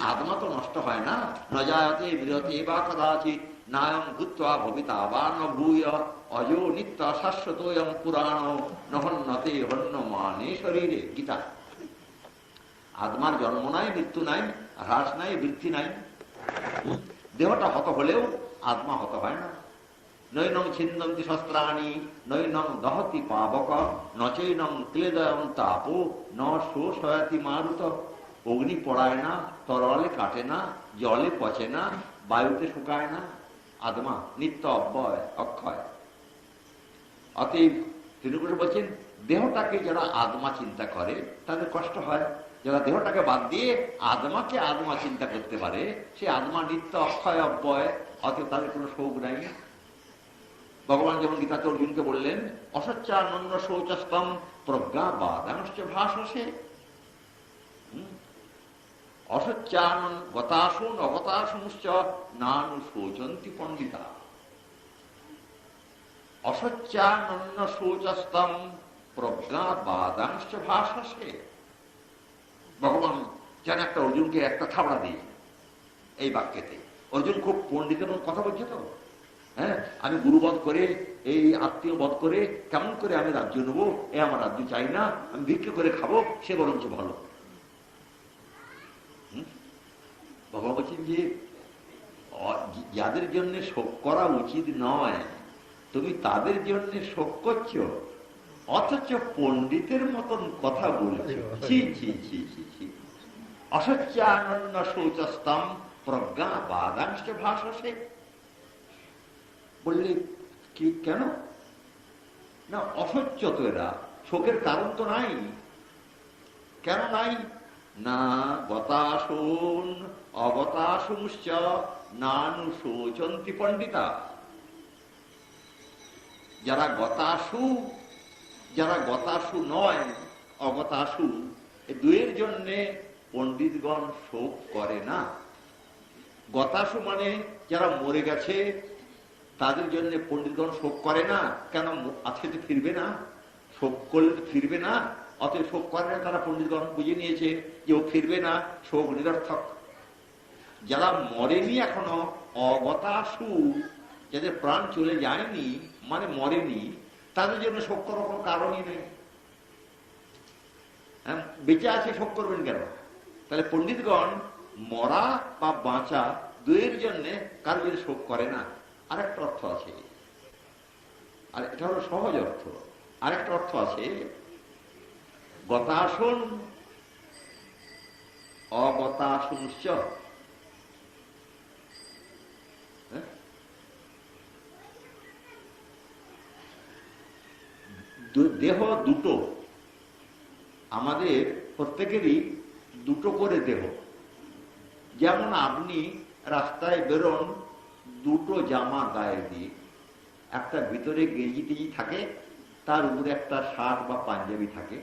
আত্মা তো নষ্ট হয় না। নজায়তে বিরতে বা কদাচিৎ নায়ং ভূত্বা ভবিতা বা ন ভূয় অজো নিত্য শাশ্বতোয়ং পুরাণ নহন্যতে হন্যমানে শরীরে। গীতা। আত্মার জন্ম নাই, মৃত্যু নাই, হ্রাস নাই, বৃদ্ধি নাই। দেহটা হত হলেও আত্মা হত হয় না। নৈনং ছিন্দন্তি শস্ত্রাণি নৈনং দহতি পাবক নচৈনং ক্লেদয়ং তাপো ন শোষয়তি মারুত। অগ্নি পড়ায় না, তরলে কাটে না, জলে পচে না, বায়ুতে শুকায় না। আত্মা নিত্য অব্যয়, অক্ষয়। অতএব তিনি বলছেন, দেহটাকে যারা আত্মা চিন্তা করে তাদের কষ্ট হয়। যারা দেহটাকে বাদ দিয়ে আত্মাকে আত্মা চিন্তা করতে পারে, সে আত্মা নিত্য অক্ষয় অব্যয়, অতএব তাদের কোনো শোক নাই। ভগবান যেমন গীতাতে অর্জুনকে বললেন, অসচ্চানন্য শৌচস্তম প্রজ্ঞা বাদাংশ ভাষসে। অসচ্চানন গতাসুন অগতাসুশ্চ নানু শোচন্তি পণ্ডিতা। অসচ্চানন্য শৌচস্তম প্রজ্ঞা বাদাংশ ভাষসে। ভগবান যেন একটা অর্জুনকে একটা থাবড়া দিয়ে এই বাক্যেতে। অর্জুন খুব পণ্ডিতের কথা বলছে তো। হ্যাঁ, আমি গুরুবধ করে, এই আত্মীয় বধ করে কেমন করে আমি রাজ্য নেবো? আমার রাজ্য চাই না, আমি ভিক্ষে করে খাবো, সে বরঞ্চ ভালো। ভগবান বলছেন যে যাদের জন্য শোক করা উচিত নয়, তুমি তাদের জন্য শোক করছো, অথচ পণ্ডিতের মতন কথা বলছো। ছি ছি ছি ছি ছি। অসচ্চানন্য শৌচস্তম প্রজ্ঞা বাদাংশ ভাষসে। বললে কি কেন না? অসহ্য তো এরা, শোকের কারণ তো নাই। কেন নাই? না গতাসুন অগতাসুশ্চ নানু শোচন্তি পণ্ডিতা। যারা গতাসু, যারা গতাসু নয়, অগতাসু, এই দুয়ের জন্যে পণ্ডিতগণ শোক করে না। গতাসু মানে যারা মরে গেছে, তাদের জন্য পণ্ডিতগণ শোক করে না। কেন? আজকে তো ফিরবে না, শোক করলে তো ফিরবে না, অতএব শোক করে না। তারা পণ্ডিতগণ বুঝে নিয়েছে যে ও ফিরবে না, শোক নিরর্থক। যারা মরেনি এখনো, অগতাসু, যাদের প্রাণ চলে যায়নি মানে মরেনি, তাদের জন্য শোক করার কোনো কারণই নেই। বেঁচে আছে, শোক করবেন কেন? তাহলে পণ্ডিতগণ মরা বা বাঁচা দুয়ের জন্যে কারো জন্য শোক করে না। আরেকটা অর্থ আছে, আর এটা হলো সহজ অর্থ। আরেকটা অর্থ আছে, গতাসন অগতাসুশ্চ। দেহ দুটো, আমাদের প্রত্যেকেরই দুটো করে দেহ। যেমন আপনি রাস্তায় বেরোন দুটো জামা গায়ে দিয়ে, একটা ভিতরে গেঞ্জি টেজি থাকে, তার উপরে একটা শার্ট বা পাঞ্জাবি থাকে।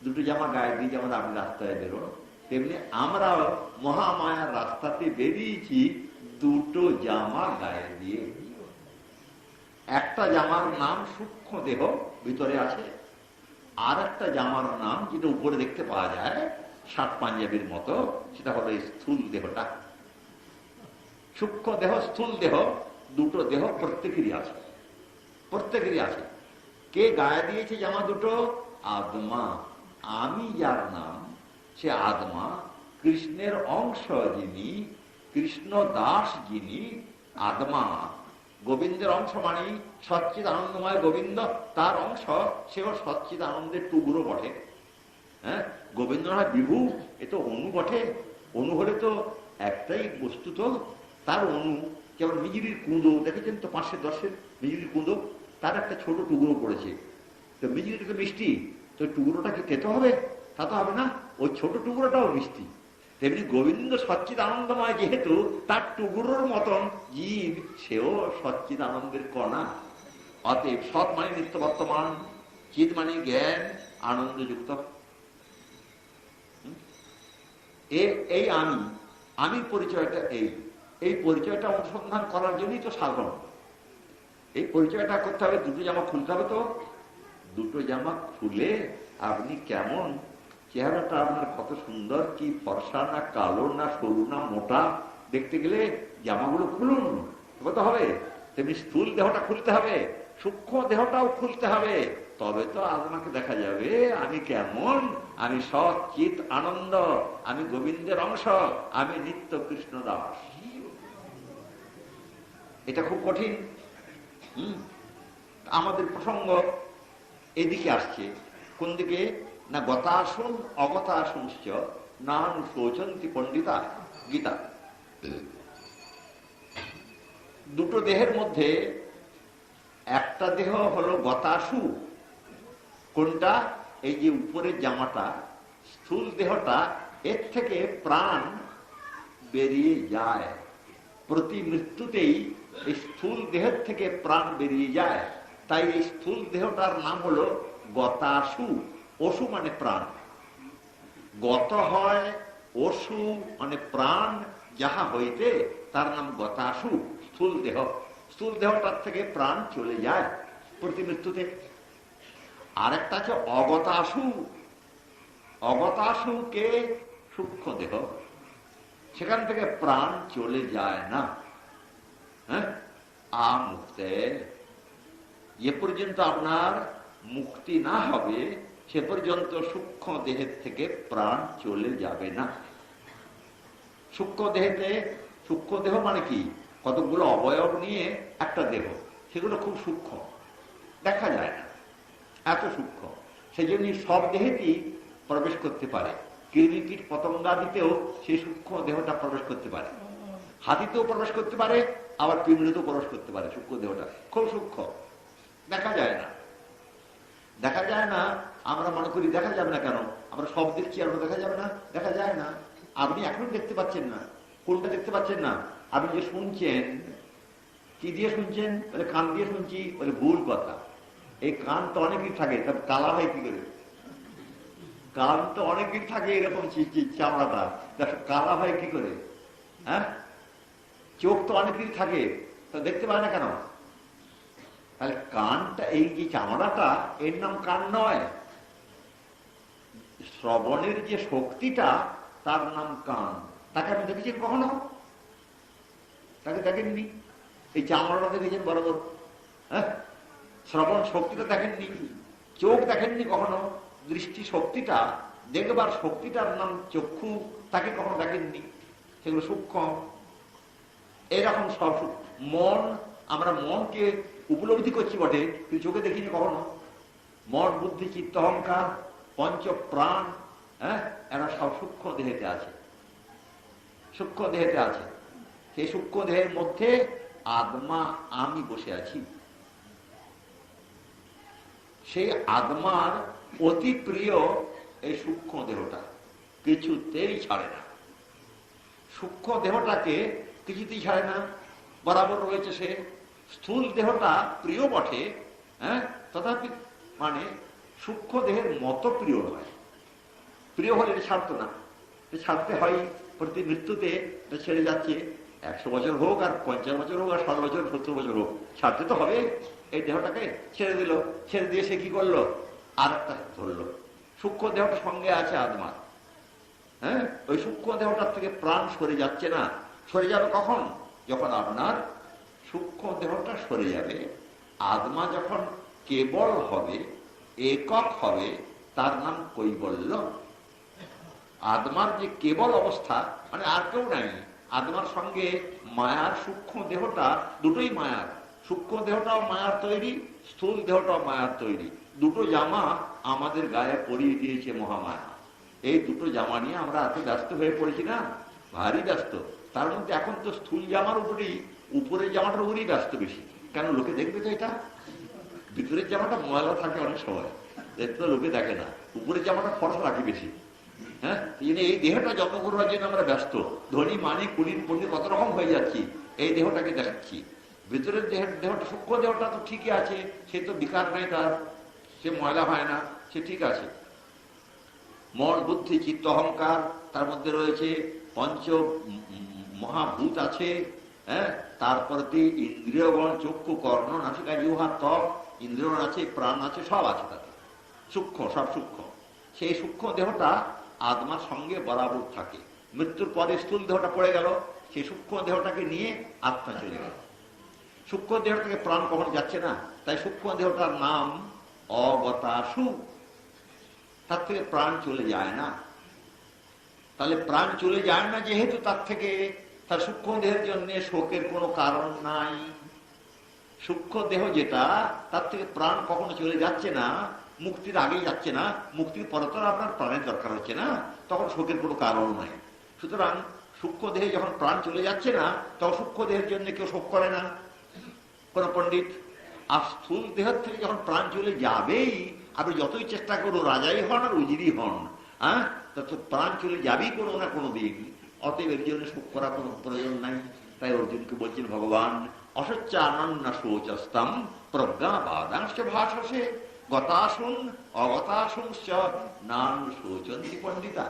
দুটো জামা গায়ে দিয়ে যেমন আপনি রাস্তায় বেরোন, তেমনি আমরাও মহামায়ার রাস্তাতে বেরিয়েছি দুটো জামা গায়ে দিয়ে। একটা জামার নাম সূক্ষ্ম দেহ, ভিতরে আছে। আর একটা জামার নাম যেটা উপরে দেখতে পাওয়া যায় শার্ট পাঞ্জাবির মতো, সেটা হলো স্থূল দেহটা। সূক্ষ্ম দেহ, স্থূল দেহ, দুটো দেহ প্রত্যেকেরই আছে, প্রত্যেকেরই আছে। কে গায়ে দিয়েছে জামা দুটো? আত্মা। আমি যার নাম, সে আত্মা। কৃষ্ণের অংশ যিনি, কৃষ্ণ দাস যিনি, আত্মা। গোবিন্দের অংশ মানে সচ্চিদ আনন্দময় গোবিন্দ, তার অংশ, সেও সচ্চিদ আনন্দের টুকরো বটে। হ্যাঁ, গোবিন্দ নয় বিভু, এ তো অনু বটে। অনু হলে তো একটাই বস্তু, তো তার অনু। যেমন মিজিরির কুঁদো দেখেছেন তো, 510-এর মিজিরির কুঁদো, তার একটা ছোট টুকরো পড়েছে। তো মিজিরিটা মিষ্টি, তো টুকরোটা কি খেতে হবে? তা তো হবে না, ওই ছোট টুকরোটাও মিষ্টি। তেমনি গোবিন্দ সচ্চিদ আনন্দময় যেহেতু, তার টুকরোর মতন জীব, সেও সচ্চিদ আনন্দের কণা। অতএব সৎ মানে নিত্য বর্তমান, চিৎ মানে জ্ঞান, আনন্দযুক্ত। এই আমি পরিচয়টা, এই পরিচয়টা অনুসন্ধান করার জন্যই তো সাধন। এই পরিচয়টা করতে হবে। দুটো জামা খুলতে হবে, তো দুটো জামা খুলে আপনি কেমন চেহারাটা আপনার কত সুন্দর, কি ফর্সা না কালো না সরু না মোটা, দেখতে গেলে জামাগুলো খুলুন, তো হবে। তেমনি স্থূল দেহটা খুলতে হবে, সূক্ষ্ম দেহটাও খুলতে হবে, তবে তো আত্মাকে দেখা যাবে আমি কেমন, আমি সৎ চিত আনন্দ, আমি গোবিন্দের অংশ, আমি নিত্য কৃষ্ণ দাস। এটা খুব কঠিন। আমাদের প্রসঙ্গ এদিকে আসছে, কোন দিকে না গতাসুন অগতাসুঞ্চ নান শোচন্তি পণ্ডিতা, গীতা। দুটো দেহের মধ্যে একটা দেহ হলো গতাসু। কোনটা? এই যে উপরের জামাটা, স্থূল দেহটা, এর থেকে প্রাণ বেরিয়ে যায়। প্রতি মৃত্যুতেই এই স্থূল দেহের থেকে প্রাণ বেরিয়ে যায়, তাই এই স্থূল দেহটার নাম হলো গতাসু। অসু মানে প্রাণ, গত হয় অসু মানে প্রাণ যাহা হইতে, তার নাম গতাসু, স্থূল দেহ। স্থূল দেহটার থেকে প্রাণ চলে যায় প্রতি মৃত্যুতে। আর একটা আছে অগতাসু। অগতাসু কে? সূক্ষ্ম দেহ, সেখান থেকে প্রাণ চলে যায় না। হ্যাঁ, আমুক্তে, এ পর্যন্ত আপনার মুক্তি না হবে সে পর্যন্ত সূক্ষ্ম দেহের থেকে প্রাণ চলে যাবে না। সূক্ষ্ম দেহেতে, সূক্ষ্ম দেহ মানে কি? কতগুলো অবয়ব নিয়ে একটা দেহ, সেগুলো খুব সূক্ষ্ম, দেখা যায় না, এত সূক্ষ্ম। সেই জন্য সব দেহেতেই প্রবেশ করতে পারে। কীট পতঙ্গাদিতেও সেই সূক্ষ্ম দেহটা প্রবেশ করতে পারে, হাতিতেও প্রবেশ করতে পারে, আবার পিঁমড়েতেও প্রবেশ করতে পারে। সূক্ষ্ম দেহটা খুব সূক্ষ্ম, দেখা যায় না। দেখা যায় না, আমরা মনে করি দেখা যাবে না কেন? আমরা সব দেখছি, আর দেখা যাবে না? দেখা যায় না। আপনি এখন দেখতে পাচ্ছেন না। কোনটা দেখতে পাচ্ছেন না? আপনি যে শুনছেন, কি দিয়ে শুনছেন? বলে কান দিয়ে শুনছি। বলে ভুল কথা, এই কান তো অনেকদিন থাকে, তবে কালা হয় কি করে? কান তো অনেকদিন থাকে এরকম চামড়াটা, কালা হয় কি করে? হ্যাঁ, চোখ তো অনেকদিন থাকে, তা দেখতে পায় না কেন? তাহলে কানটা, এই যে চামড়াটা, এর নাম কান নয়। শ্রবণের যে শক্তিটা, তার নাম কান। তাকে আপনি দেখেছেন কখনো? তাকে দেখেননি। এই চামড়াটা দেখেছেন বরাবর। হ্যাঁ, শ্রবণ শক্তিটা দেখেননি, চোখ দেখেননি কখনো। দৃষ্টি শক্তিটা, দেখবার শক্তিটার নাম চক্ষু, তাকে কখনো দেখেননি। সেগুলো সূক্ষ্ম। এরকম সব মন, আমরা মনকে উপলব্ধি করছি বটে, কিন্তু চোখে দেখিনি কখনো। মন, বুদ্ধি, চিত্ত, অহংকার, পঞ্চ প্রাণ, হ্যাঁ, এরা সব সূক্ষ্ম দেহেতে আছে, সূক্ষ্ম দেহেতে আছে। সেই সূক্ষ্ম দেহের মধ্যে আত্মা, আমি বসে আছি। সেই আত্মার অতি প্রিয় এই সূক্ষ্ম দেহটা, কিছুতেই ছাড়ে না। সূক্ষ্ম দেহটাকে কিছুতেই ছাড়ে না, বরাবর রয়েছে সে। স্থূল দেহটা প্রিয় বটে, হ্যাঁ, তথাপি মানে সূক্ষ্ম দেহের মতো প্রিয় নয়। প্রিয় হলে এটা ছাড়তো না, ছাড়তে হয়। প্রতি মৃত্যুতে ছেড়ে যাচ্ছে। 100 বছর হোক, আর 50 বছর হোক, আর 60 বছর, 70 বছর হোক, ছাড়তে তো হবে। এই দেহটাকে ছেড়ে দিল, ছেড়ে দিয়ে সে কি করলো? আর একটা ধরলো। সূক্ষ্ম দেহটা সঙ্গে আছে আত্মা। হ্যাঁ, ওই সূক্ষ্ম দেহটার থেকে প্রাণ সরে যাচ্ছে না। সরে যাবে কখন? যখন আপনার সূক্ষ্ম দেহটা সরে যাবে, আত্মা যখন কেবল হবে, একক হবে, তার নাম কৈবল্য। আত্মার যে কেবল অবস্থা, মানে আর কেউ নাই। আত্মার সঙ্গে মায়ার সূক্ষ্ম দেহটা, দুটোই মায়ার। সূক্ষ্ম দেহটাও মায়ার তৈরি, স্থূল দেহটাও মায়ার তৈরি। দুটো জামা আমাদের গায়ে পরিয়ে দিয়েছে মহামায়া। এই দুটো জামা নিয়ে আমরা এত ব্যস্ত হয়ে পড়েছি না, ভারী ব্যস্ত। তার মধ্যে এখন তো স্থূল জামার উপরেই, উপরের জামাটার উপরেই ব্যস্ত বেশি। কেন? লোকে দেখবে তো এটা। ভিতরের জামাটা ময়লা থাকে অনেক সময়, তো লোকে দেখে না। উপরের জামাটা ফর্সা রাখে বেশি। হ্যাঁ, এই দেহটা যত্ন করবার জন্য আমরা ব্যস্ত। ধনী, মানি, কুলির, পণ্ডিত কত রকম হয়ে যাচ্ছি, এই দেহটাকে দেখাচ্ছি। ভিতরের দেহটা, সূক্ষ্ম দেহটা তো ঠিকই আছে, সে তো বিকার নাই তার, সে ময়লা হয় না, সে ঠিক আছে। মন, বুদ্ধি, চিত্ত, অহংকার, তার মধ্যে রয়েছে পঞ্চ মহাভূত আছে। হ্যাঁ, তারপরে ইন্দ্রিয়গণ, চক্ষু, কর্ণ, নাসিকা, জিহ্বা, ত্বক, ইন্দ্রিয়গণ আছে, প্রাণ আছে, সব আছে তাতে। সূক্ষ্ম, সব সূক্ষ্ম। সেই সূক্ষ্ম দেহটা আত্মার সঙ্গে বরাবর থাকে। মৃত্যুর পরে স্থূল দেহটা পড়ে গেল, সেই সূক্ষ্ম দেহটাকে নিয়ে আত্মা চলে গেল। সূক্ষ্ম দেহ থেকে প্রাণ কখনো যাচ্ছে না, তাই সূক্ষ্ম দেহটার নাম অবতাসু। তার থেকে প্রাণ চলে যায় না। তাহলে প্রাণ চলে যায় না যেহেতু তার থেকে তার সূক্ষ্ম দেহের জন্য শোকের কোনো কারণ নাই। সূক্ষ্ম দেহ যেটা, তার থেকে প্রাণ কখনো চলে যাচ্ছে না, মুক্তির আগেই যাচ্ছে না, মুক্তির পরে তো আপনার প্রাণের দরকার হচ্ছে না, তখন শোকের কোনো কারণ নাই। সুতরাং সূক্ষ্ম দেহে যখন প্রাণ চলে যাচ্ছে না, তখন সূক্ষ্ম দেহের জন্য কেউ শোক করে না কোন পণ্ডিত। আর স্থূল দেহের থেকে যখন প্রাণ চলে যাবেই, আপনি যতই চেষ্টা করুন, রাজাই হন আর উজিরই হন, হ্যাঁ, তত প্রাণ চলে যাবেই কোনো না কোনো দিন। অতএব এর জন্য শোক করার কোনো প্রয়োজন নাই। তাই অর্জুনকে বলছেন ভগবান, অসচ্চানন্য শোচস্তম প্রজ্ঞা বাদাংশ ভাষসে গতাশুন অগতাশুংশ্চ নান শোচন্তি পণ্ডিতা।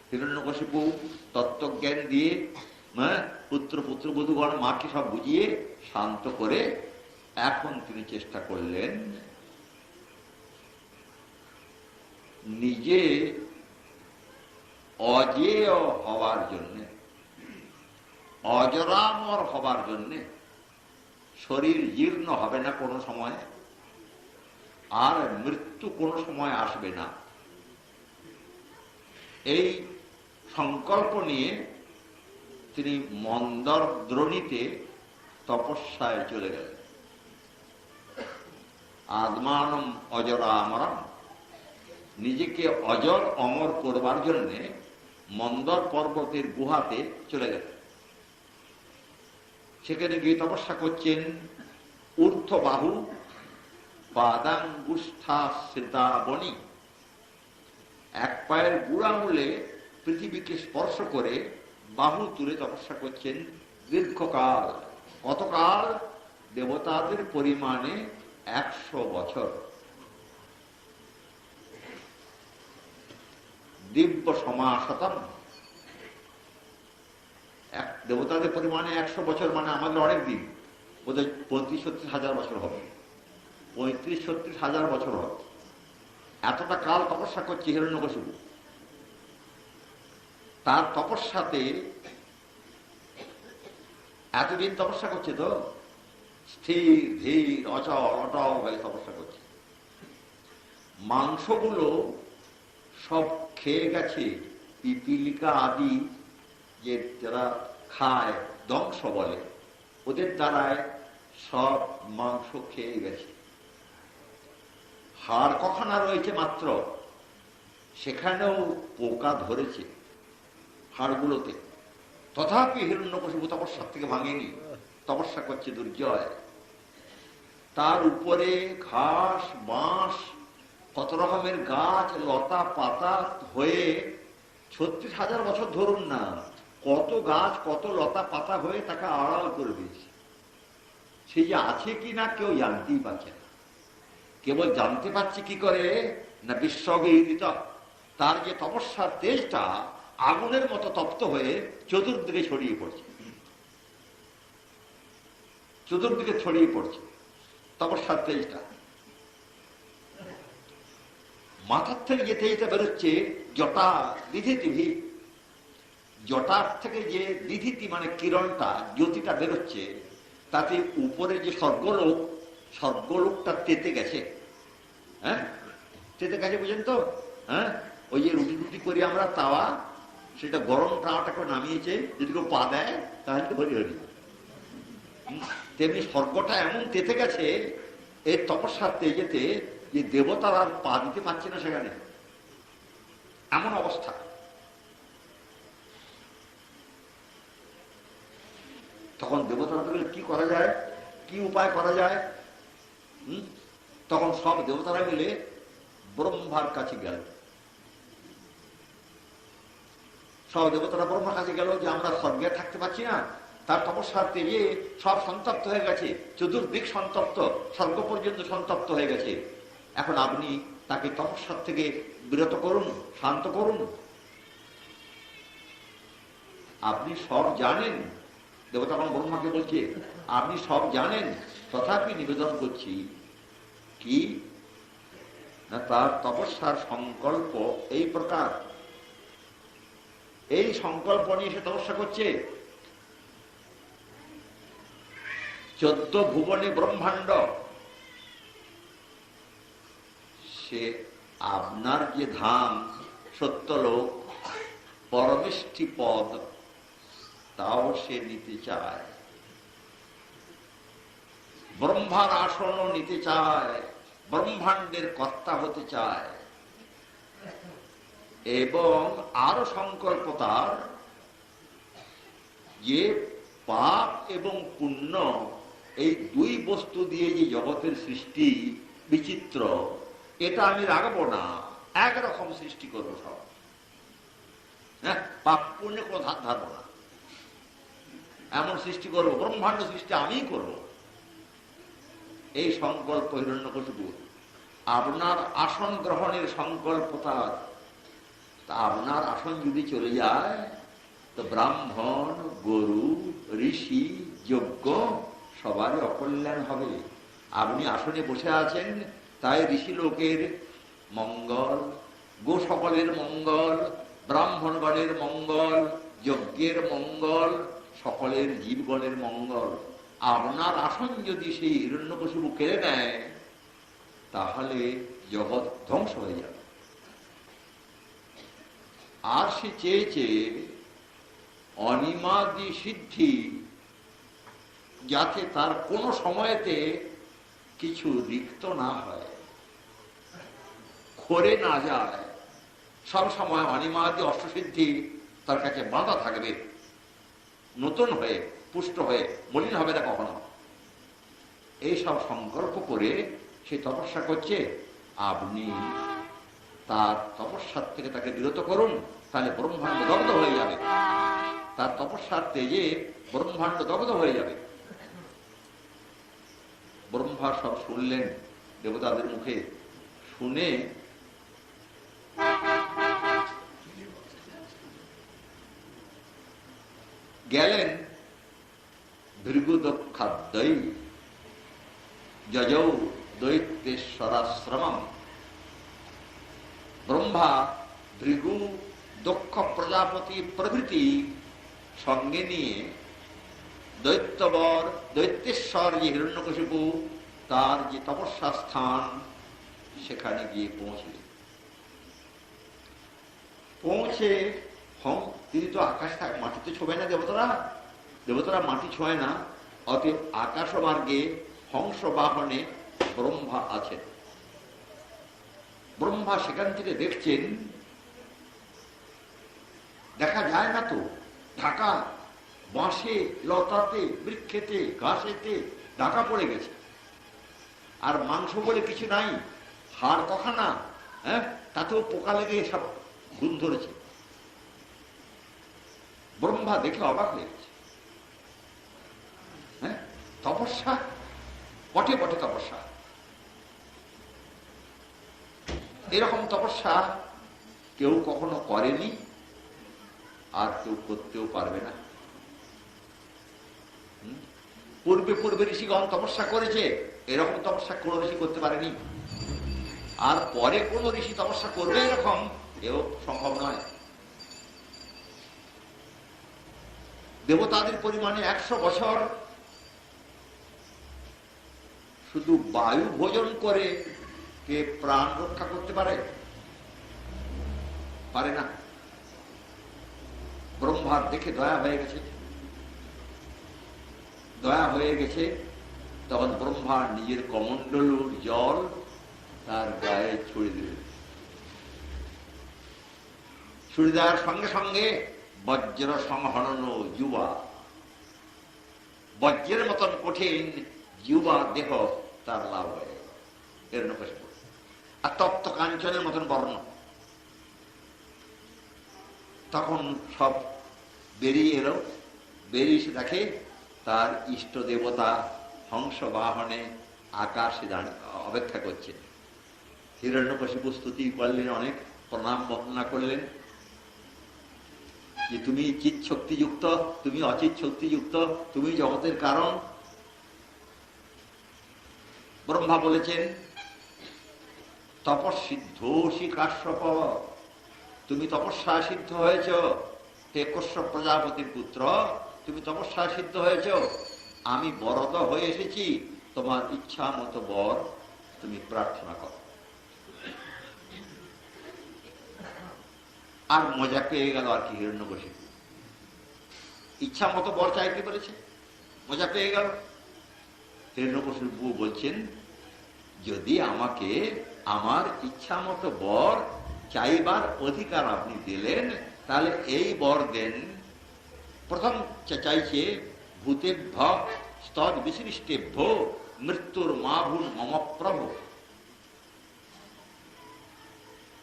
হিরণ্যকশিপু তত্ত্বজ্ঞান দিয়ে পুত্রবধূগণ মাকে সব বুঝিয়ে শান্ত করে এখন তিনি চেষ্টা করলেন নিজে অজেয় হওয়ার জন্যে, অজরামর হবার জন্যে। শরীর জীর্ণ হবে না কোনো সময়, আর মৃত্যু কোনো সময় আসবে না, এই সংকল্প নিয়ে তিনি মন্দর দ্রোণীতে তপস্যায় চলে গেলেন। আত্মানম অজরামরম, নিজেকে অজর অমর করবার জন্যে মন্দর পর্বতের গুহাতে চলে গেলেন। সেখানে গিয়ে তপস্যা করছেন। ঊর্ধ্ব বাহু পাদাঙ্গুষ্ঠা শ্বেতাবনী, এক পায়ের বুড়া আঙুলে পৃথিবীকে স্পর্শ করে বাহু তুলে তপস্যা করছেন দীর্ঘকাল। কতকাল? দেবতাদের পরিমাণে 100 বছর। দিব্য সমাশতম, দেবতাদের পরিমাণে 100 বছর মানে আমাদের অনেক দিন, বোধহয় 35-36 হাজার বছর হবে, 35-36 হাজার বছর হবে। এতটা কাল তপস্যা করছে হিরণ্যকশিপু। তার তপস্যাতে এতদিন তপস্যা করছে তো স্থির ধীর অচল অটল হয়ে তপস্যা করছে। মাংসগুলো সব খেয়ে গেছে, পিপিলিকা আদি যে যারা খায় দংশ বলে, ওদের দ্বারায় সব মাংস খেয়ে গেছে। হাড় কখানা রয়েছে মাত্র, সেখানেও পোকা ধরেছে হাড়গুলোতে। তথাপি হিরণ্যকশিপু তপস্যার থেকে ভাঙেনি, তপস্যা করছে দুর্জয়। তার উপরে ঘাস বাঁশ কত রকমের গাছ লতা পাতা হয়ে 36 হাজার বছর ধরুন না, কত গাছ কত লতা পাতা হয়ে তাকে আড়াল করে দিয়েছে। সে যে আছে কি না কেউ জানতেই পারছে না। কেবল জানতে পারছে কি করে না বিশ্ববিদিত, তার যে তপস্যার তেজটা আগুনের মতো তপ্ত হয়ে চতুর্দিকে ছড়িয়ে পড়ছে, চতুর্দিকে ছড়িয়ে পড়ছে তপস্যার তেজটা। মাথার থেকে যে তেজটা বেরোচ্ছে জটা দিধিতিভি, জটার থেকে যে দিধিতি মানে কিরণটা জ্যোতিটা বেরোচ্ছে, তাতে উপরে যে স্বর্গলোক, স্বর্গলোকটা তেতে গেছে। হ্যাঁ, তেতে গেছে বুঝেন তো? হ্যাঁ, ওই যে রুটি রুটি করি আমরা তাওয়া, সেটা গরম তাওয়াটা করে নামিয়েছে, যদি কেউ পা দেয় তাহলে তো হরি হরি। তেমনি স্বর্গটা এমন তেতে গেছে এই তপস্যার তেজেতে যে দেবতারা আর পা দিতে পারছে না সেখানে, এমন অবস্থা। তখন দেবতারা বলে কি করা যায়, কি উপায় করা যায়? তখন সব দেবতারা মিলে ব্রহ্মার কাছে গেল। সব দেবতারা ব্রহ্মার কাছে গেল যে আমরা স্বর্গে থাকতে পারছি না, তার তপস্যার তেজে সব সন্তপ্ত হয়ে গেছে, চতুর্দিক সন্তপ্ত, স্বর্গ পর্যন্ত সন্তপ্ত হয়ে গেছে। এখন আপনি তাকে তপস্যার থেকে বিরত করুন, শান্ত করুন। আপনি সব জানেন, দেবতা ব্রহ্মাকে বলছে আপনি সব জানেন, তথাপি নিবেদন করছি কি না, তার তপস্যার সংকল্প এই প্রকার। এই সংকল্প নিয়ে সে তপস্যা করছে। 14 ভুবনে ব্রহ্মাণ্ড, সে আপনার যে ধাম সত্যলোক পরমেষ্ঠি পদ, তাও সে নিতে চায়। ব্রহ্মার আসনও নিতে চায়, ব্রহ্মাণ্ডের কর্তা হতে চায়। এবং আরো সংকল্প তার যে পাপ এবং পুণ্য, এই দুই বস্তু দিয়ে যে জগতের সৃষ্টি বিচিত্র, এটা আমি রাখবো না, একরকম সৃষ্টি করবো সব। হ্যাঁ, পাপ পুণ্যে কোনো ধার ধারবো না, এমন সৃষ্টি করবো, ব্রহ্মাণ্ড সৃষ্টি আমিই করবো। এই সংকল্প হিরণ্যকশিপু। আপনার আসন গ্রহণের সংকল্প তার। তা আপনার আসন যদি চলে যায়, তো ব্রাহ্মণ, গরু, ঋষি, যজ্ঞ সবারই অকল্যাণ হবে। আপনি আসনে বসে আছেন, তাই ঋষি লোকের মঙ্গল, গো সকলের মঙ্গল, ব্রাহ্মণগণের মঙ্গল, যজ্ঞের মঙ্গল, সকলের জীবগণের মঙ্গল। আপনার আসন যদি সেই হিরণ্যকশিপু কেড়ে নেয়, তাহলে জগৎ ধ্বংস হয়ে যাবে। আর সে চেয়েছে অনিমাদি সিদ্ধি, যাতে তার কোনো সময়তে কিছু রিক্ত না হয়, খরে না যায়। সব সময় অনিমাদি অষ্টসিদ্ধি তার কাছে বাঁধা থাকবে, নতুন হয়ে পুষ্ট হয়ে, মলিন হবে না কখনো। এইসব সংকল্প করে সে তপস্যা করছে। আপনি তার তপস্যার থেকে তাকে বিরত করুন, তাহলে ব্রহ্মাণ্ড দগ্ধ হয়ে যাবে। তার তপস্যার তেজে ব্রহ্মাণ্ড দগ্ধ হয়ে যাবে। ব্রহ্মা সব শুনলেন দেবতাদের মুখে, শুনে গেলেন ভৃগুদক্ষাদ্বৈ যজৌ দৈত্যেশ্বরাশ্রমম। ব্রহ্মা ভৃগু, দক্ষ প্রজাপতি প্রভৃতি সঙ্গে নিয়ে দৈত্যবর, দৈত্যেশ্বর যে হিরণ্যকশিপু, তার যে তপস্যা স্থান, সেখানে গিয়ে পৌঁছলেন। পৌঁছে তিনি তো আকাশ মাটিতে ছোঁবে না, দেবতারা মাটি ছোঁয় না। অতএব আকাশ মার্গে হংস বাহনে ব্রহ্মা আছেন। ব্রহ্মা সেখান থেকে দেখছেন, দেখা যায় না তো, ঢাকা বাঁশে, লতাতে, বৃক্ষেতে, ঘাসেতে ঢাকা পড়ে গেছে। আর মাংস বলে কিছু নাই, হাড় কখানা, হ্যাঁ, তাতেও পোকা লেগে সব ঘুম ধরেছে। ব্রহ্মা দেখে অবাক হয়ে গেছে। হ্যাঁ, তপস্যা, বটে বটে তপস্যা। এরকম তপস্যা কেউ কখনো করেনি, আর কেউ করতেও পারবে না। পূর্বে পূর্বে ঋষিগণ তপস্যা করেছে, এরকম তপস্যা কোন ঋষি করতে পারেনি। আর পরে কোন ঋষি তপস্যা করবে এরকম, এও সম্ভব নয়। দেবতাদের পরিমাণে 100 বছর শুধু বায়ু ভোজন করে কে প্রাণ রক্ষা করতে পারে? পারে না। ব্রহ্মার দেখে দয়া হয়ে গেছে। তখন ব্রহ্মা নিজের কমণ্ডলুর জল তার গায়ে ছুড়ে দিলেন। ছুড়ে দেওয়ার সঙ্গে সঙ্গে বজ্র সংহনন যুবা, বজ্রের মতন কঠিন যুবা দেহ তার লাভ হয়ে গেল। হিরণ্যকশিপু আর তপ্ত কাঞ্চনের মতন বর্ণ। তখন সব বেরিয়ে এলো, বেরিয়ে এসে দেখে তার ইষ্ট দেবতা হংস বাহনে আকাশে অপেক্ষা করছে। হিরণ্যকশিপু স্তুতি করলেন, অনেক প্রণাম বর্ণনা করলেন যে তুমি চিৎ শক্তিযুক্ত, তুমি অচিৎ শক্তিযুক্ত, তুমি জগতের কারণ। ব্রহ্মা বলেছেন তপস্বিদ্ধোষি কাশ্যপ, তুমি তপস্যা সিদ্ধ হয়েছ। হে কশ্যপ প্রজাপতির পুত্র, তুমি তপস্যা সিদ্ধ হয়েছ। আমি বরদ হয়ে এসেছি, তোমার ইচ্ছা মতো বর তুমি প্রার্থনা করো। আর মজা পেয়ে গেল আর কি হিরণ্যকশিপু, ইচ্ছা মতো বর চাইতে পেরেছে, মজা পেয়ে গেল। হিরণ্যকশিপু বলছেন, যদি আমাকে আমার ইচ্ছা মতো বর চাইবার অধিকার আপনি দিলেন, তাহলে এই বর দেন। প্রথম চাইছে, ভূতেভ্য স্তদ বিসৃষ্টেভ্য মৃত্যুর মাভুন মম প্রভু।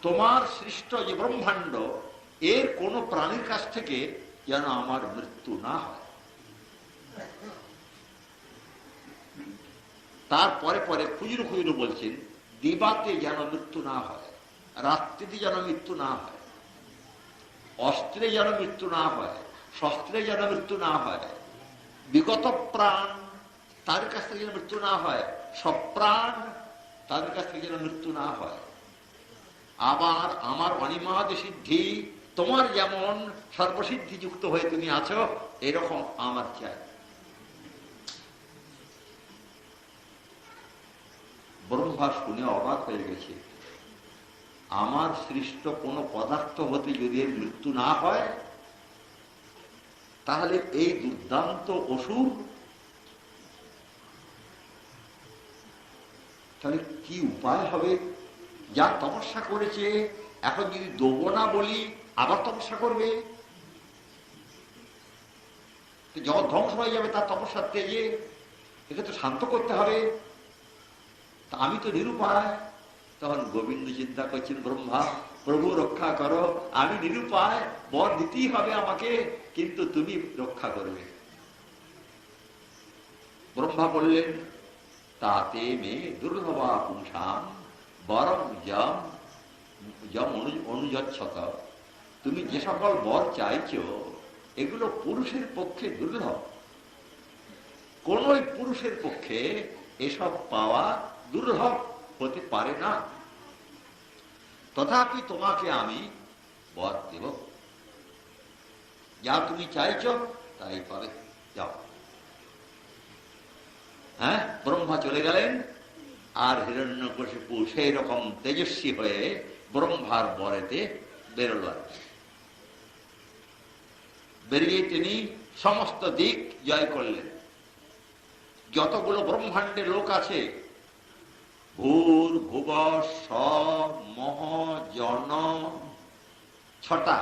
তোমার সৃষ্ট যে ব্রহ্মাণ্ড, এর কোন প্রাণীর কাছ থেকে যেন আমার মৃত্যু না হয়। তারপরে পরে খুজরু খুজরু বলছেন, দিবাতে যেন মৃত্যু না হয়, রাত্রিতে যেন মৃত্যু না হয়, অস্ত্রে যেন মৃত্যু না হয়, শস্ত্রে যেন মৃত্যু না হয়, বিগত প্রাণ তাদের কাছ থেকে যেন মৃত্যু না হয়, সপ্রাণ তাদের কাছ থেকে যেন মৃত্যু না হয়। আবার আমার অনিমাদ সিদ্ধি, তোমার যেমন সর্বসিদ্ধি যুক্ত হয়ে তুমি আছো, এরকম আমার চাই। ব্রহ্মা শুনে অবাক হয়ে গেছে, আমার সৃষ্ট কোন পদার্থ হতে যদি এর মৃত্যু না হয়, তাহলে এই দুর্দান্ত অসুর তাহলে কি উপায় হবে? যা তপস্যা করেছে, এখন যদি দেবো না বলি আবার তপস্যা করবে, জগৎ ধ্বংস হয়ে যাবে তার তপস্যার তেজে। একে তো শান্ত করতে হবে, তা আমি তো নিরুপায়। তখন গোবিন্দ চিন্তা করছেন, ব্রহ্মা প্রভু রক্ষা করো, আমি নিরুপায়, বর দিতেই হবে আমাকে, কিন্তু তুমি রক্ষা করবে। ব্রহ্মা বললেন, তাতে মে দুর্লভা পুংসাম বরং যম অনুযচ্ছত। তুমি যে সকল বর চাইছো, এগুলো পুরুষের পক্ষে দুর্লভ। কোন পুরুষের পক্ষে এসব পাওয়া দুর্লভ হতে পারে না। তথাপি তোমাকে আমি বর দেব, যা তুমি চাইছো তাই পাবে, যাও। হ্যাঁ, ব্রহ্মা চলে গেলেন, আর হিরণ্যকশিপু সেই রকম তেজস্বী হয়ে ব্রহ্মার বরেতে বেরোলেন। বেরিয়ে তিনি সমস্ত দিক জয় করলেন। যতগুলো ব্রহ্মাণ্ডে লোক আছে, ভূর ভুব স মহ জন, 6টা,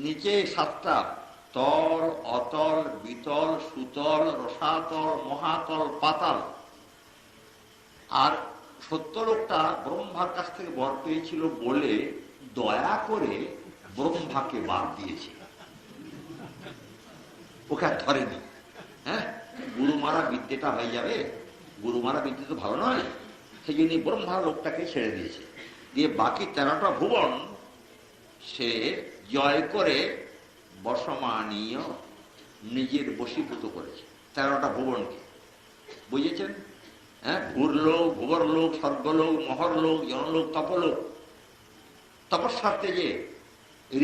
নিচে 7টা, তল অতল বিতল সুতল রসাতল মহাতল পাতাল। আর 70 লোকটা ব্রহ্মার কাছ থেকে বর পেয়েছিল বলে দয়া করে ব্রহ্মাকে বাদ দিয়েছে, ওকে আর ধরেনি। হ্যাঁ, গুরু মারা বিদ্যেটা হয়ে যাবে, গুরু মারা বিদ্যে তো ভালো নয়, সেই জন্য ব্রহ্মার লোকটাকে ছেড়ে দিয়েছে। দিয়ে বাকি 13টা ভুবন সে জয় করে বসমানীয় নিজের বশীভূত করেছে। 13টা ভুবনকে, বুঝেছেন? হ্যাঁ, ভূরলোক, ভুবরলোক, স্বর্গলোক, মহরলোক, জনলোক, তপলোক। তপস্যার্থে যে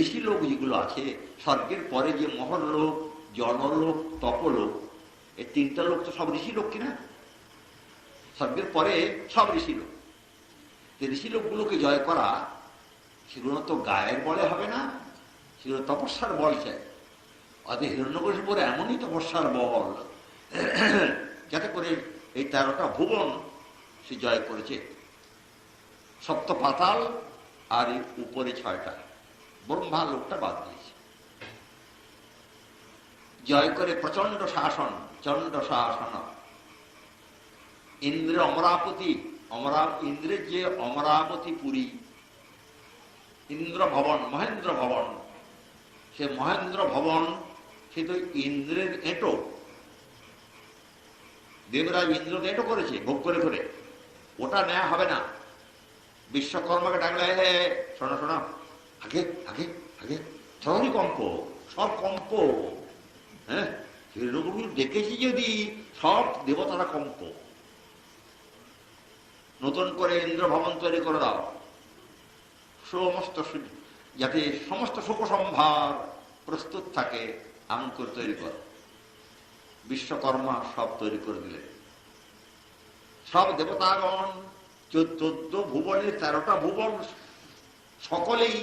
ঋষিলোক যেগুলো আছে, স্বর্গের পরে যে মহরলোক, জনলোক, তপলোক, এই 3টা লোক তো সব ঋষিলোক কিনা? স্বর্গের পরে সব ঋষিলোক। ঋষিলোকগুলোকে জয় করা, সেগুলো তো গায়ের বলে হবে না, সেগুলো তপস্যার বল চাই। অতএব হিরণ্যকশিপুর এমনই তপস্যার বল, যাতে করে এই 13টা ভুবন সে জয় করেছে। সপ্ত পাতাল আর উপরে 6টা, ব্রহ্মা লোকটা বাদ দিয়েছে। জয় করে প্রচন্ড শাসন, চন্ড শাসন। ইন্দ্র অমরাবতী, ইন্দ্রের যে অমরাবতী পুরী, ইন্দ্র ভবন, মহেন্দ্র ভবন, সে মহেন্দ্র ভবন সে তো ইন্দ্রের এঁটো। দেবরাজ ইন্দ্রকে এঁটো করেছে ভোগ করে করে, ওটা নেওয়া হবে না। বিশ্বকর্মাকে ডাকলে, শোনো শোনো, আগে আগে আগে, সবই কম্প, সব কম্প। হ্যাঁ, সেরকম দেখেছি যদি সব দেবতারা কম্প। নতুন করে ইন্দ্র ভবন তৈরি করে দাও, সমস্ত যাতে সমস্ত সুখ সম্ভার প্রস্তুত থাকে এমন করে তৈরি কর। বিশ্বকর্মা সব তৈরি করে দিলেন। সব দেবতাগণ 14 ভুবনের 13টা ভুবন সকলেই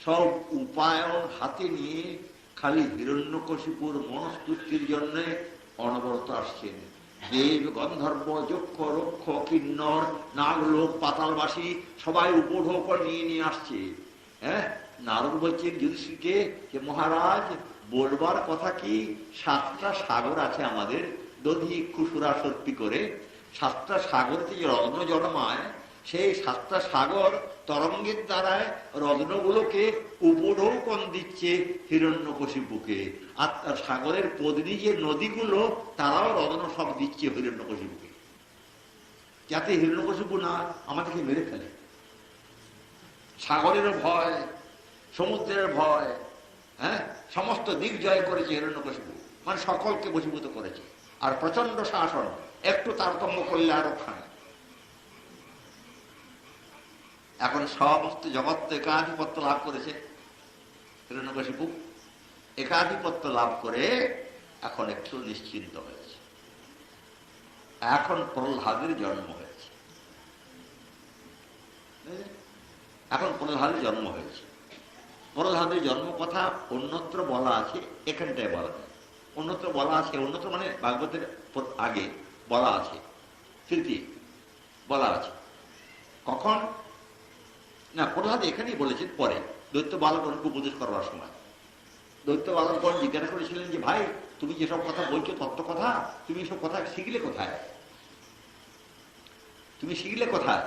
সব উপায়ন হাতে নিয়ে খালি হিরণ্যকশিপুর মনস্তুতির জন্য অনবরত আসছেন। দেব, গন্ধর্ব, যক্ষ, রক্ষ, কিন্নর, নাগলোক, পাতালবাসী সবাই উপঢৌক নিয়ে আসছে। হ্যাঁ, নারদ বলছেন যুধিষ্ঠিরকে যে মহারাজ বলবার কথা কি, 7টা সাগর আছে আমাদের, দধি খুশুরা সত্যি করে 7টা সাগর থেকে রত্ন জন্মায়, সেই 7টা সাগর তরঙ্গের দ্বারায় রত্নগুলোকে উপঢৌকন দিচ্ছে হিরণ্যকশিপুকে, আর তার সাগরের পদ্মী যে নদীগুলো তারাও রত্ন সব দিচ্ছে হিরণ্যকশিপুকে, যাতে হিরণ্যকশিপু না আমাদেরকে মেরে ফেলে। সাগরের ভয়, সমুদ্রের ভয়, হ্যাঁ, সমস্ত দিক জয় করেছে হিরণ্যকশিপু, মানে সকলকে বশীভূত করেছে। আর প্রচন্ড শাসন, একটু তারতম্য করলে আরো খায়। এখন সমস্ত জগৎ একাধিপত্য লাভ করেছে হিরণ্যকশিপু। একাধিপত্য লাভ করে এখন একটু নিশ্চিন্ত হয়েছে। এখন প্রহ্লাদের জন্ম হয়েছে। এখন প্রহ্লাদের জন্ম হয়েছে। প্রহ্লাদের জন্ম কথা অন্যত্র বলা আছে, এখানটায় বলা নেই। অন্যত্র বলা আছে, অন্যত্র মানে ভাগবতের আগে বলা আছে, তৃতীয় বলা আছে। কখন না, প্রহ্লাদ এখানেই বলেছেন পরে, দৈত্য বালকগণকে উপদেশ করবার সময়। দৈত্য বালকগণ জিজ্ঞাসা করেছিলেন যে ভাই, তুমি যেসব কথা বলছো তত্ত্ব কথা, তুমি এসব কথা শিখলে কোথায়? তুমি শিখলে কোথায়?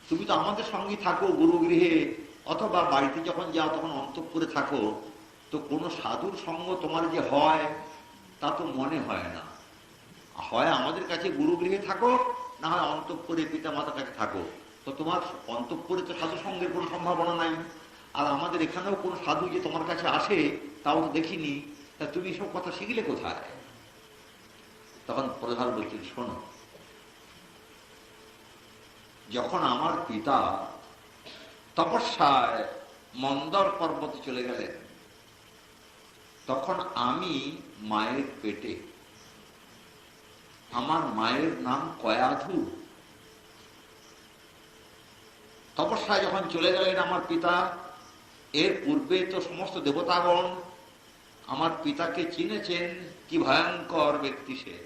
তুমি তো আমাদের সঙ্গে থাকো গুরুগৃহে, অথবা বাড়িতে যখন যাও তখন অন্তঃপুরে থাকো, তো কোনো সাধুর সঙ্গ তোমার যে হয় তা তো মনে হয় না। হয় আমাদের কাছে গুরুগৃহে থাকো, না হয় অন্তঃপুরে পিতা মাতার কাছে থাকো, তো তোমার অন্তঃপুরে তো সাধু সঙ্গের কোনো সম্ভাবনা নাই। আর আমাদের এখানেও কোনো সাধু যে তোমার কাছে আসে তাও তো দেখিনি, তা তুমি সব কথা শিখলে কোথায়? তখন প্রধান বলছেন, শোনো, যখন আমার পিতা তপস্যায় মন্দর পর্বতে চলে গেলেন, তখন আমি মায়ের পেটে, আমার মায়ের নাম কয়াধু। তপস্যায় যখন চলে গেলেন আমার পিতা, এর পূর্বে তো সমস্ত দেবতাগণ আমার পিতাকে চিনেছেন, কি ভয়ঙ্কর ব্যক্তি সে।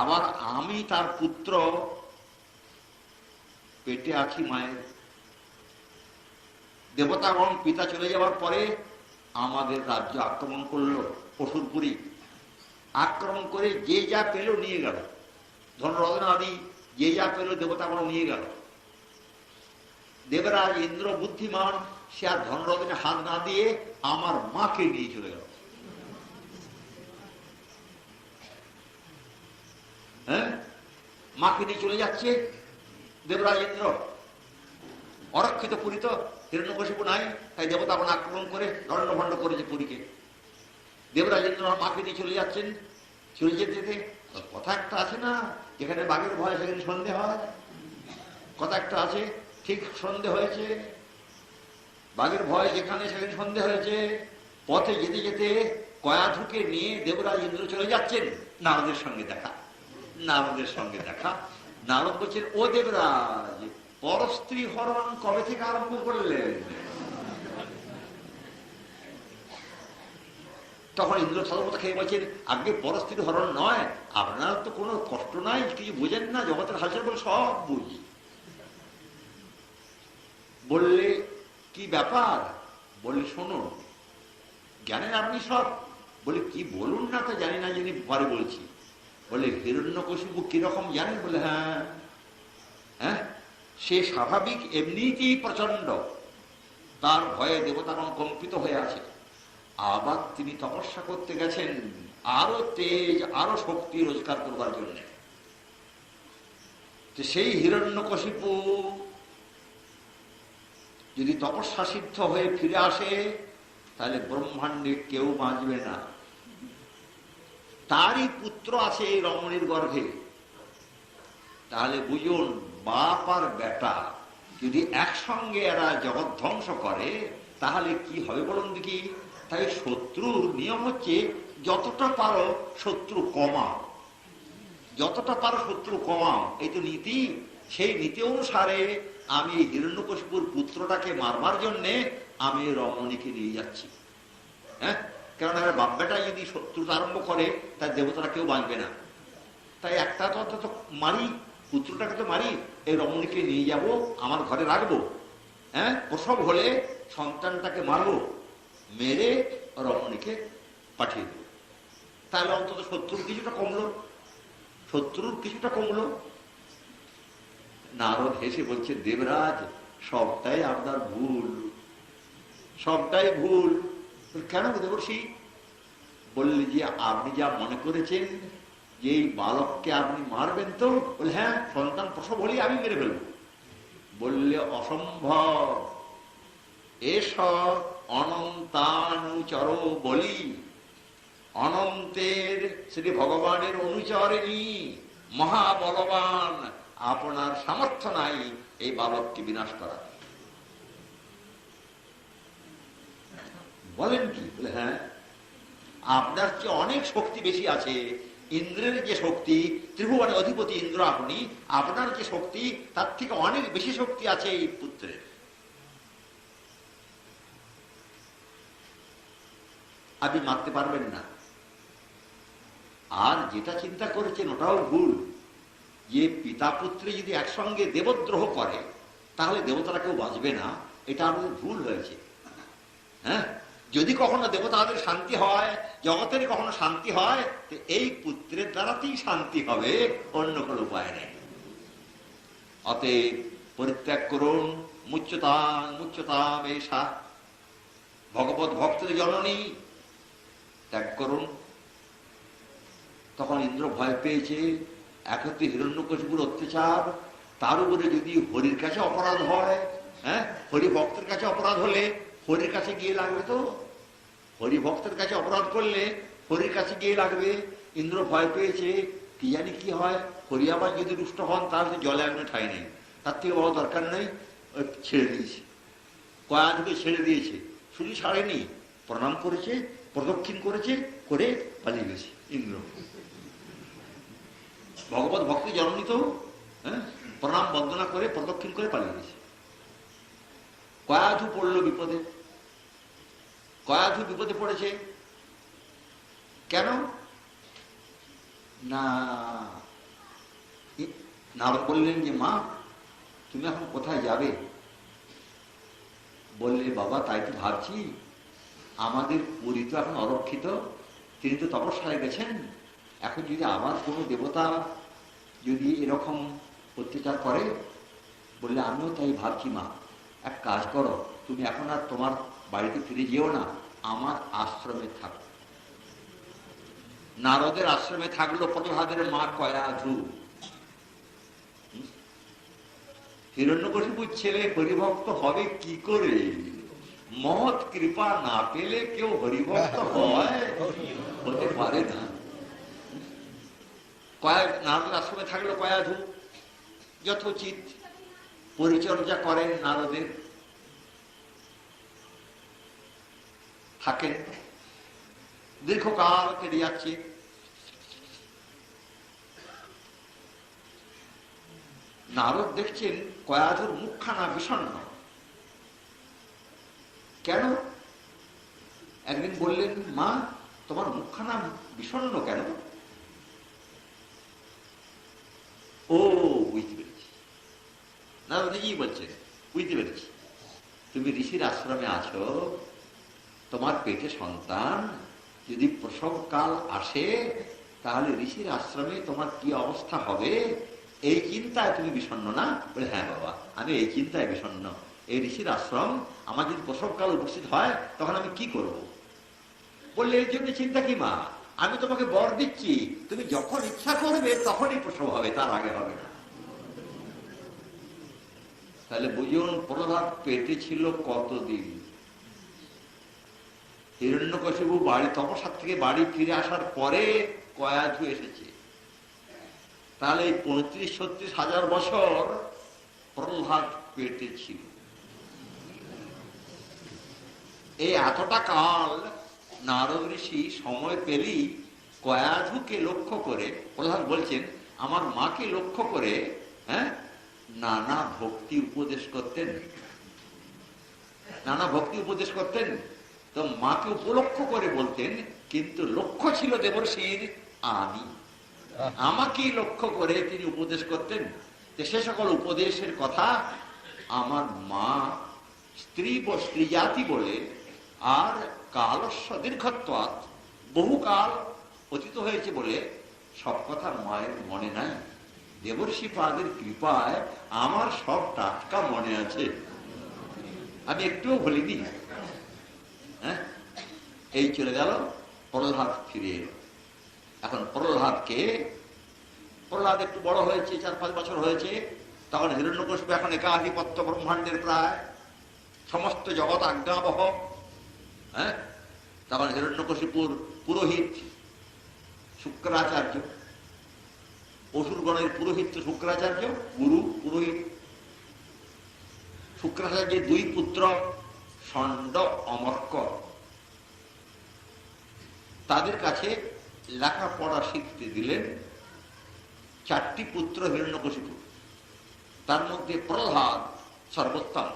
আবার আমি তার পুত্র, পেটে আছি মায়ের। দেবতাগণ পিতা চলে যাওয়ার পরে আমাদের রাজ্য আক্রমণ করলো, অসুরপুরী। আক্রমণ করে যে যা পেল নিয়ে গেল, ধনরত্ন আদি যে যা পেল দেবতাগণ নিয়ে গেল। দেবরাজ ইন্দ্র বুদ্ধিমান, সে আর ধনরত্নে হাত না দিয়ে আমার মাকে নিয়ে চলে গেল। হ্যাঁ, মাকে নিয়ে চলে যাচ্ছে দেবরাজ ইন্দ্র। অরক্ষিত পুরী তো, হিরণ্যকশিপু নাই, তাই দেবতাগণ আক্রমণ করে দণ্ডভণ্ড করেছে পুরীকে। দেবরাজ ইন্দ্র মাকে নিয়ে চলে যাচ্ছেন। চলে যেতে কথা একটা আছে না, যেখানে বাঘের ভয় সেখানে সন্দেহ হয়, কথা একটা আছে। ঠিক সন্দেহ হয়েছে, বাঘের ভয় যেখানে সেখানে সন্দেহ হয়েছে। পথে যেতে যেতে কয়াধুকে নিয়ে দেবরাজ ইন্দ্র চলে যাচ্ছেন, নারদের সঙ্গে দেখা। নারদের সঙ্গে দেখা, নারদ বলছেন, ও দেবরাজ, পরস্ত্রী হরণ কবে থেকে আরম্ভ করলেন? তখন ইন্দ্র সর্বতা খেয়ে বলছেন, আগে পরস্ত্রী হরণ নয়, আপনার তো কোনো কষ্ট নাই, কিছু বোঝেন না, জগতের হালচাল বলে সব বুঝি। বললে কি ব্যাপার? বললে শোনো, জানেন আপনি সব? বলে কি বলুন না, তো জানি না, জানি পরে বলছি। বলে হিরণ্যকশিপু কিরকম জানেন? বলে হ্যাঁ হ্যাঁ, সে স্বাভাবিক এমনিতেই প্রচন্ড, তার ভয়ে দেবতাগণ কম্পিত হয়ে আছে। আবার তিনি তপস্যা করতে গেছেন আরো তেজ, আরো শক্তি রোজগার করবার জন্য। সেই হিরণ্যকশিপু যদি তপস্যা সিদ্ধ হয়ে ফিরে আসে, তাহলে ব্রহ্মাণ্ডে কেউ বাঁচবে না। তারই পুত্র আছে এই রমণীর গর্ভে, তাহলে বুঝুন, বাপ আর বেটা যদি একসঙ্গে এরা জগৎ ধ্বংস করে তাহলে কি হবে বলুন দেখি। তাই শত্রুর নিয়ম হচ্ছে যতটা পারো শত্রু কমাও, যতটা পারো শত্রু কমাও, এই তো নীতি। সেই নীতি অনুসারে আমি হিরণ্যকশিপুর পুত্রটাকে মারবার জন্যে আমি রমণীকে নিয়ে যাচ্ছি। হ্যাঁ, কেননা বাপ বেটা যদি শত্রুতা আরম্ভ করে তার দেবতারা কেউ বাঁচবে না। তাই একটা তো অন্তত মারি, পুত্রটাকে তো মারি, এই রমণীকে নিয়ে যাব, আমার ঘরে রাখবো। হ্যাঁ, প্রসব হলে সন্তানটাকে মারবো, মেরে রমণীকে পাঠিয়ে দেবো। তাহলে অন্তত শত্রুর কিছুটা কমলো, শত্রুর কিছুটা কমলো। নারদ হেসে বলছে, দেবরাজ সবটাই আপনার ভুল, সবটাই ভুল। কেন দেবর্ষি? বললে যে আপনি যা মনে করেছেন যে এই বালককে আপনি মারবেন, তো বলে হ্যাঁ, সন্তান প্রসব হলেই আমি মেরে ফেলব। বললে অসম্ভব, এসব অনন্তানুচর বলি, অনন্তের শ্রী ভগবানের অনুচরিণী মহাবলবান, আপনার সামর্থ্য নাই এই বালককে বিনাশ করা। বলেন কি? বলে হ্যাঁ, আপনার চেয়ে অনেক শক্তি বেশি আছে। ইন্দ্রের যে শক্তি, ত্রিভুবনের অধিপতি ইন্দ্র আপনি, আপনার যে শক্তি তার থেকে অনেক বেশি শক্তি আছে এই পুত্রের। আপনি মারতে পারবেন না। আর যেটা চিন্তা করেছেন ওটাও ভুল, যে পিতা পুত্রে যদি একসঙ্গে দেবদ্রোহ করে তাহলে দেবতারা কেউ বাঁচবে না, এটা আমাদের ভুল হয়েছে। হ্যাঁ, যদি কখনো দেবতাদের শান্তি হয়, জগতের কখনো শান্তি হয়, তো এই পুত্রের দ্বারাতেই শান্তি হবে, অন্য কোনো উপায় নেই। অতএব পরিত্যাগ করুন, মুচ্যতাং মুচ্যতাম এষা, ভগবত ভক্তের জননী, ত্যাগ করুন। তখন ইন্দ্র ভয় পেয়েছে, একত্রে হিরণ্যকশিপুর অত্যাচার, তার উপরে যদি হরির কাছে অপরাধ হয়, হ্যাঁ, হরি ভক্তের কাছে অপরাধ হলে হরির কাছে গিয়ে লাগবে। তো হরি ভক্তের কাছে অপরাধ করলে হরির কাছে গিয়ে লাগবে। ইন্দ্র ভয় পেয়েছে, কি জানি কি হয়, হরি আবার যদি রুষ্ট হন তাহলে জলে আগুনে ঠাই নেই, তার থেকে বড় দরকার নেই, ছেড়ে দিয়েছে। কয়াধুকে ছেড়ে দিয়েছে, শুধু ছাড়েনি, প্রণাম করেছে, প্রদক্ষিণ করেছে, করে পালিয়ে গেছে ইন্দ্র। ভগবত ভক্তি জননী তো, হ্যাঁ, প্রণাম বন্দনা করে প্রদক্ষিণ করে পালিয়ে গেছে। কয়াধু পড়লো বিপদে। কয়াধু বিপদে পড়েছে কেন না? নারদ বললেন যে মা, তুমি এখন কোথায় যাবে? বললে বাবা, তাই তো ভাবছি, আমাদের পুরী তো এখন অরক্ষিত, তিনি তো তপস্যায় গেছেন, এখন যদি আবার কোনো দেবতা যদি এরকম অত্যাচার করে, বললে আমিও তাই ভাবছি মা, এক কাজ করো, তুমি এখন আর তোমার বাড়িতে ফিরে যেও না, আমার আশ্রমে থাকো। নারদের আশ্রমে থাকলো প্রহ্লাদের মা কয়াধু। হিরণ্যকশিপুর ছেলে হরিভক্ত হবে কি করে? মহৎ কৃপা না পেলে কেউ হরিভক্ত হয়? হতে পারে না। নারদের আশ্রমে থাকলো কয়াধু, যথোচিত পরিচর্যা করেন নারদের, থাকেন, দীর্ঘকাল কেটে যাচ্ছে। নারদ দেখছেন কয়াধুর মুখখানা বিষণ্ণ। কেন? একদিন বললেন, মা তোমার মুখখানা বিষণ্ণ কেন? ও, বুঝতে পেরেছি। নারদ নিজেই বলছেন, বুঝতে পেরেছি, তুমি ঋষির আশ্রমে আছো, তোমার পেটে সন্তান, যদি প্রসবকাল আসে তাহলে ঋষির আশ্রমে তোমার কি অবস্থা হবে, এই চিন্তায় তুমি বিষণ্ণ না? বলে হ্যাঁ বাবা, আমি এই চিন্তায় বিষণ্ণ। এই ঋষির আশ্রম আমার যদি প্রসবকাল উপস্থিত হয় তখন আমি কি করব? বললে এর জন্য চিন্তা কি মা, আমি তোমাকে বর দিচ্ছি, তুমি যখন ইচ্ছা করবে তখনই প্রসব হবে, তার আগে হবে না। তাহলে বুঝুন প্রহ্লাদ পেটে ছিল কতদিন। হিরণ্যকশিপু বাড়ি তপস্যা থেকে বাড়ি ফিরে আসার পরে কয়াধু এসেছে। তাহলে 35-36 হাজার বছর প্রহ্লাদ পেটে ছিল। এই এতটা কাল নারদ ঋষি সময় পেলেই কয়াধুকে লক্ষ্য করে, প্রহ্লাদ বলছেন আমার মাকে লক্ষ্য করে নানা ভক্তি উপদেশ করতেন, নানা ভক্তি উপদেশ করতেন। তো মাকে উপলক্ষ করে বলতেন, কিন্তু লক্ষ্য ছিল দেবর্ষির আমি, আমাকেই লক্ষ্য করে তিনি উপদেশ করতেন। সে সকল উপদেশের কথা আমার মা স্ত্রী স্ত্রী জাতি বলে, আর কালস্য দীর্ঘত্বাৎ বহুকাল অতীত হয়েছে বলে সব কথা মায়ের মনে নাই। দেবর্ষি পাদের কৃপায় আমার সব টাটকা মনে আছে, আমি একটুও ভুলিনি। এই চলে গেল, প্রহ্লাদ ফিরে এলো। এখন প্রহ্লাদ একটু বড় হয়েছে, 4-5 বছর হয়েছে। তখন হিরণ্যকশিপু এখন একাধিপত্য ব্রহ্মাণ্ডের প্রায় সমস্ত জগৎ আজ্ঞাবহ। তখন হিরণ্যকশিপুর পুরোহিত শুক্রাচার্য, অসুরগণের পুরোহিত শুক্রাচার্য, গুরু পুরোহিত। শুক্রাচার্যের 2 পুত্র ষণ্ড অমর্ক, তাদের কাছে লেখাপড়া শিখতে দিলেন 4টি পুত্র হিরণ্যকশিপু। তার মধ্যে প্রহ্লাদ সর্বোত্তম,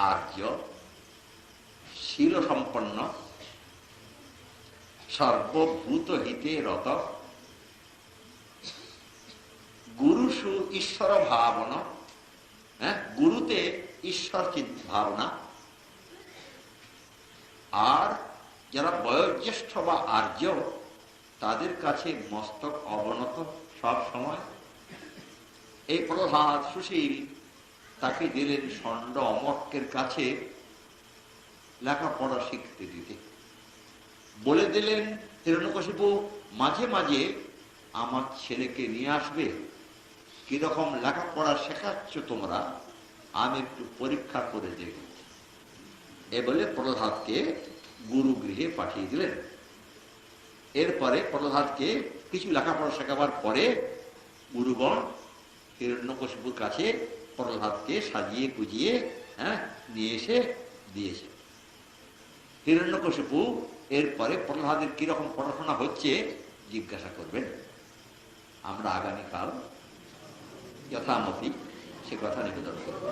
আর্য, শীল সম্পন্ন, সর্বভূত হিতে রত, গুরুষু ঈশ্বর ভাবনা, গুরুতে ঈশ্বর ভাবনা। আর যারা বয়োজ্যেষ্ঠ বা আর্য, তাদের কাছে মস্তক অবনত সব সময়। এই প্রহ্লাদ সুশীল, তাকে দিলেন ষণ্ড অমর্কের কাছে লেখাপড়া শিখতে দিতে। বলে দিলেন হিরণ্যকশিপু মাঝে মাঝে আমার ছেলেকে নিয়ে আসবে, কিরকম লেখাপড়া শেখাচ্ছ তোমরা, আমি একটু পরীক্ষা করে দেব। এ বলে প্রহ্লাদকে গুরুগৃহে পাঠিয়ে দিলেন। এরপরে প্রহ্লাদকে কিছু লেখাপড়া শেখাবার পরে গুরুগণ হিরণ্যকশিপুর কাছে প্রহ্লাদকে সাজিয়ে গুজিয়ে নিয়ে এসে দিয়েছে। হিরণ্যকশিপু এরপরে প্রহ্লাদের কিরকম পড়াশোনা হচ্ছে জিজ্ঞাসা করবেন। আমরা আগামীকাল যথামতি সে কথা নিবেদন করব।